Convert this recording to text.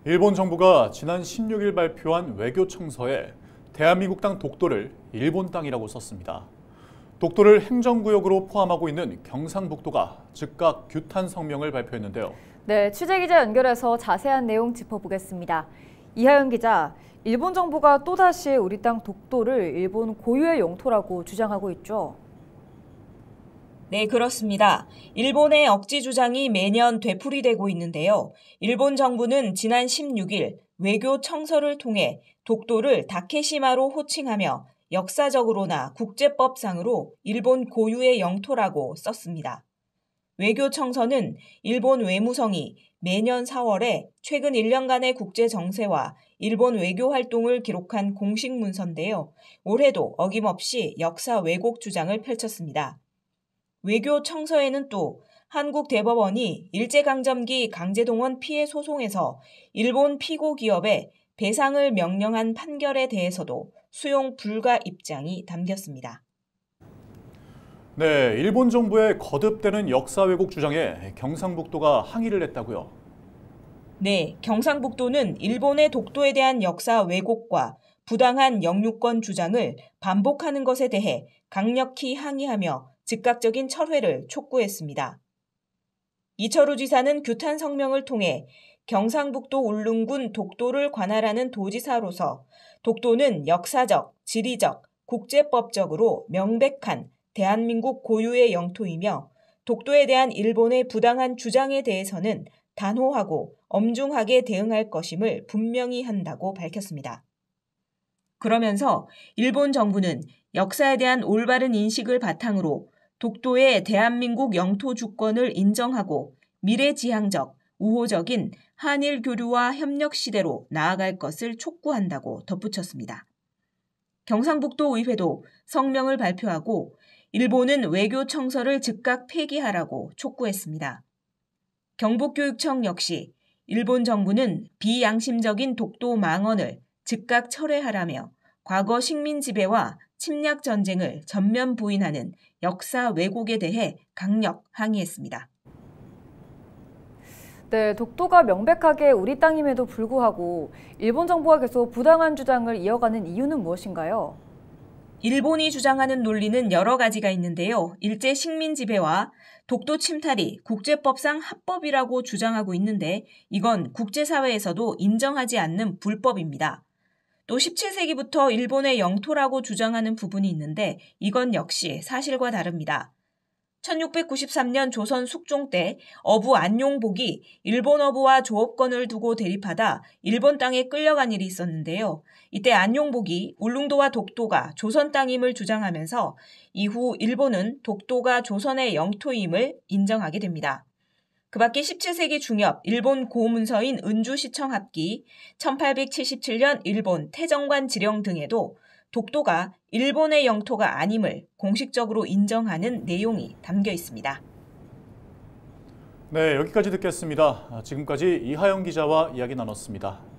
일본 정부가 지난 16일 발표한 외교 청서에 대한민국 땅 독도를 일본 땅이라고 썼습니다. 독도를 행정구역으로 포함하고 있는 경상북도가 즉각 규탄 성명을 발표했는데요. 네, 취재기자 연결해서 자세한 내용 짚어보겠습니다. 이하연 기자, 일본 정부가 또다시 우리 땅 독도를 일본 고유의 영토라고 주장하고 있죠. 네, 그렇습니다. 일본의 억지 주장이 매년 되풀이되고 있는데요. 일본 정부는 지난 16일 외교 청서를 통해 독도를 다케시마로 호칭하며 역사적으로나 국제법상으로 일본 고유의 영토라고 썼습니다. 외교 청서는 일본 외무성이 매년 4월에 최근 1년간의 국제 정세와 일본 외교 활동을 기록한 공식 문서인데요. 올해도 어김없이 역사 왜곡 주장을 펼쳤습니다. 외교 청서에는 또 한국 대법원이 일제강점기 강제동원 피해 소송에서 일본 피고 기업에 배상을 명령한 판결에 대해서도 수용 불가 입장이 담겼습니다. 네, 일본 정부의 거듭되는 역사 왜곡 주장에 경상북도가 항의를 했다고요? 네, 경상북도는 일본의 독도에 대한 역사 왜곡과 부당한 영유권 주장을 반복하는 것에 대해 강력히 항의하며 즉각적인 철회를 촉구했습니다. 이철우 지사는 규탄 성명을 통해 경상북도 울릉군 독도를 관할하는 도지사로서 독도는 역사적, 지리적, 국제법적으로 명백한 대한민국 고유의 영토이며 독도에 대한 일본의 부당한 주장에 대해서는 단호하고 엄중하게 대응할 것임을 분명히 한다고 밝혔습니다. 그러면서 일본 정부는 역사에 대한 올바른 인식을 바탕으로 독도의 대한민국 영토 주권을 인정하고 미래지향적, 우호적인 한일 교류와 협력 시대로 나아갈 것을 촉구한다고 덧붙였습니다. 경상북도 의회도 성명을 발표하고 일본은 외교 청서를 즉각 폐기하라고 촉구했습니다. 경북교육청 역시 일본 정부는 비양심적인 독도 망언을 즉각 철회하라며 과거 식민 지배와 침략 전쟁을 전면 부인하는 역사 왜곡에 대해 강력 항의했습니다. 네, 독도가 명백하게 우리 땅임에도 불구하고 일본 정부가 계속 부당한 주장을 이어가는 이유는 무엇인가요? 일본이 주장하는 논리는 여러 가지가 있는데요. 일제 식민 지배와 독도 침탈이 국제법상 합법이라고 주장하고 있는데 이건 국제사회에서도 인정하지 않는 불법입니다. 또 17세기부터 일본의 영토라고 주장하는 부분이 있는데 이건 역시 사실과 다릅니다. 1693년 조선 숙종 때 어부 안용복이 일본 어부와 조업권을 두고 대립하다 일본 땅에 끌려간 일이 있었는데요. 이때 안용복이 울릉도와 독도가 조선 땅임을 주장하면서 이후 일본은 독도가 조선의 영토임을 인정하게 됩니다. 그 밖에 17세기 중엽 일본 고문서인 은주시청 합기, 1877년 일본 태정관 지령 등에도 독도가 일본의 영토가 아님을 공식적으로 인정하는 내용이 담겨 있습니다. 네, 여기까지 듣겠습니다. 지금까지 이하연 기자와 이야기 나눴습니다.